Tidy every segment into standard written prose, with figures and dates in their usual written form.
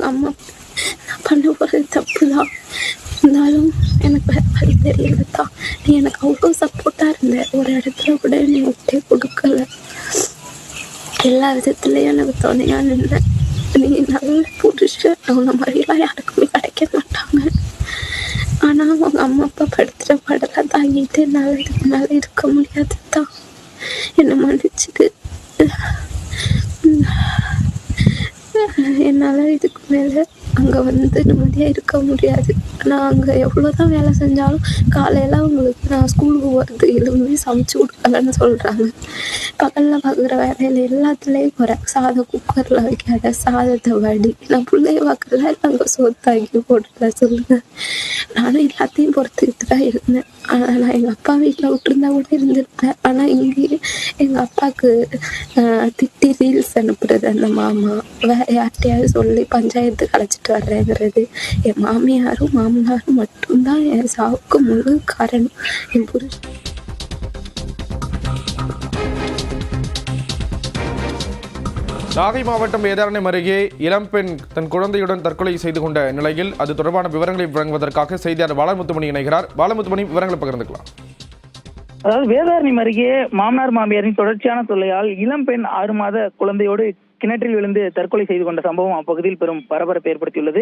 அவங்க அம்மா நான் பண்ண போகிறது தப்பு தான். இருந்தாலும் எனக்கு வேறு வழி தெரியலத்தான். நீ எனக்கு அவ்வளோ சப்போர்ட்டாக இருந்த. ஒரு இடத்துல கூட நீ விட்டே கொடுக்கல. எல்லா விதத்துலேயும் எனக்கு துணையாக நின்ன. நீ நல்ல புருஷன். அவனை மாதிரிலாம் யாருக்குமே கிடைக்க மாட்டாங்க. ஆனால் அவங்க அம்மா அப்பா படுத்துகிற பாடலாம் தாங்கிட்டு என்னால் இதுக்கு மேலே இருக்க முடியாது தான். என்னை மன்னிச்சுது. என்னால் இதுக்கு மேலே அங்கே நிம்மதியாக இருக்க முடியாது. நான் அங்கே எவ்வளோ தான் வேலை செஞ்சாலும் காலையில் அவங்களுக்கு நான் ஸ்கூலுக்கு போகிறது எதுவுமே சமைச்சு கொடுக்கலன்னு சொல்கிறாங்க. பகலில் பார்க்குற வேலையில் எல்லாத்துலேயும் குறை. சாதம் குக்கரில் வைக்காத, சாதத்தை வடி. நான் பிள்ளைய பார்க்கல, அங்கே சோத்தாக்கி போட்டுல சொல்லுங்கள். நானும் எல்லாத்தையும் பொறுத்துக்கிட்டு தான் இருந்தேன். ஆனால் நான் எங்கள் அப்பா வீட்டில் விட்டுருந்தா கூட இருந்திருப்பேன். ஆனால் இங்கேயே எங்கள் அப்பாவுக்கு திட்டி ரீல்ஸ் அனுப்புறது அந்த மாமா, வேறு யார்கிட்டையாவது சொல்லி பஞ்சாயத்து கலைச்சிட்டு வர்றேங்கிறது. என் மாமியாரும் மாமனாரும் மட்டும்தான் என் சாவுக்கு முழு காரணம். என் புருஷன் நாகை மாவட்டம் வேதாரண்யம் அருகே இளம்பெண் தன் குழந்தையுடன் தற்கொலை செய்து கொண்ட நிலையில் அது தொடர்பான விவரங்களை வழங்குவதற்காக செய்தியாளர் பாலமுத்துமணி இணைகிறார். பாலமுத்துமணி, விவரங்களை பகிர்ந்துக்கலாம். அதாவது வேதாரண்யம் அருகே மாமனார் மாமியாரின் தொடர்ச்சியான தொல்லையால் இளம்பெண் 6 மாத குழந்தையோடு கிணற்றில் விழுந்து தற்கொலை செய்து கொண்ட சம்பவம் அப்பகுதியில் பெரும் பரபரப்பை ஏற்படுத்தியுள்ளது.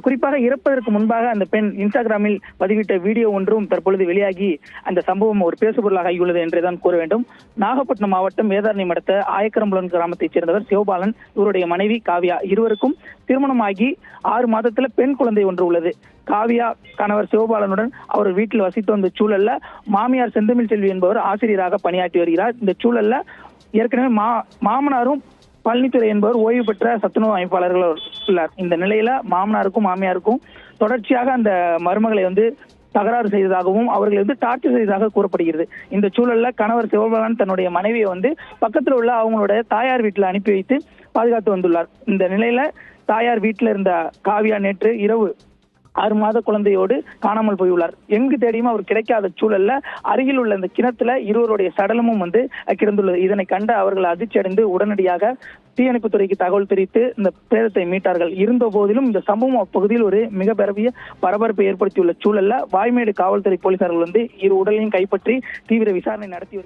குறிப்பாக இறப்பதற்கு முன்பாக அந்த பெண் இன்ஸ்டாகிராமில் பதிவிட்ட வீடியோ ஒன்றும் தற்பொழுது வெளியாகி அந்த சம்பவம் ஒரு பேசுபொருளாக ஆகியுள்ளது என்றுதான் கூற வேண்டும். நாகப்பட்டினம் மாவட்டம் வேதாரண்யம் அடுத்த ஆயக்கரம்புலன் கிராமத்தைச் சேர்ந்தவர் சிவபாலன், இவருடைய மனைவி காவியா. இருவருக்கும் திருமணமாகி 6 மாதத்துல பெண் குழந்தை ஒன்று உள்ளது. காவியா கணவர் சிவபாலனுடன் அவர் வீட்டில் வசித்து வந்த சூழல்ல மாமியார் செந்தமிழ் செல்வி என்பவர் ஆசிரியராக பணியாற்றி வருகிறார். இந்த சூழல்ல ஏற்கனவே மாமனாரும் பழனித்துறை என்பவர் ஓய்வு பெற்ற சத்துணவு அமைப்பாளர்கள் உள்ளார். இந்த நிலையில மாமனாருக்கும் மாமியாருக்கும் தொடர்ச்சியாக அந்த மருமகளை தகராறு செய்ததாகவும் அவர்களை டார்ச்சர் செய்ததாக கூறப்படுகிறது. இந்த சூழல்ல கணவர் சிவபாலன் தன்னுடைய மனைவியை பக்கத்தில் உள்ள அவங்களுடைய தாயார் வீட்டில் அனுப்பி வைத்து பாதுகாத்து வந்துள்ளார். இந்த நிலையில தாயார் வீட்டில் இருந்த காவியா நேற்று இரவு 6 மாத குழந்தையோடு காணாமல் போயுள்ளார். எங்கு தேடியும் அவர் கிடைக்காத சூழல்ல அருகில் உள்ள இந்த கிணத்துல இருவருடைய சடலமும் கிடந்துள்ளது. இதனை கண்ட அவர்கள் அதிர்ச்சி அடைந்து உடனடியாக தீயணைப்புத்துறைக்கு தகவல் தெரிவித்து இந்த பிரேதத்தை மீட்டார்கள். இருந்த போதிலும் இந்த சம்பவம் அப்பகுதியில் ஒரு மிக பெரிய பரபரப்பை ஏற்படுத்தியுள்ள சூழல்ல வாய்மேடு காவல்துறை போலீசார்கள் இரு உடலையும் கைப்பற்றி தீவிர விசாரணை நடத்தி